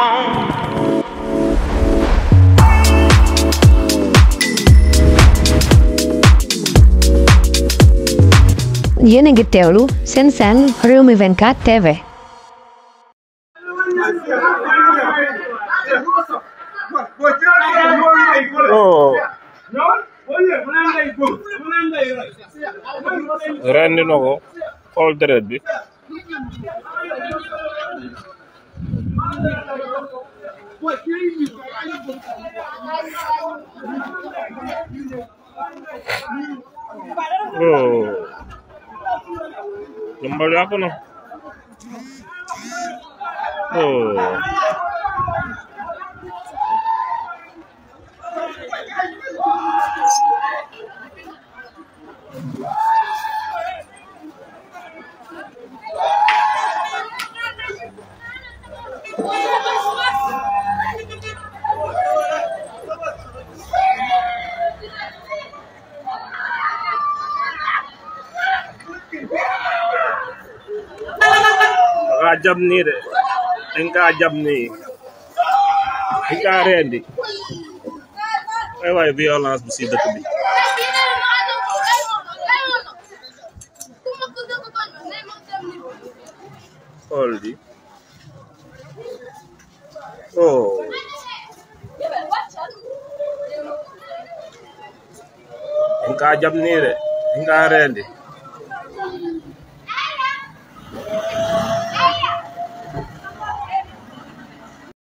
Yéen a ngi teewlu seen Rewmi 24 TV. rendi na ko xool deret bi jambal yàqu na jam nii de dañ ka jam nii dañ ka rendi ay waay violence bi si dëkk bi xool di dañ ka jam nii de dañ ka rendi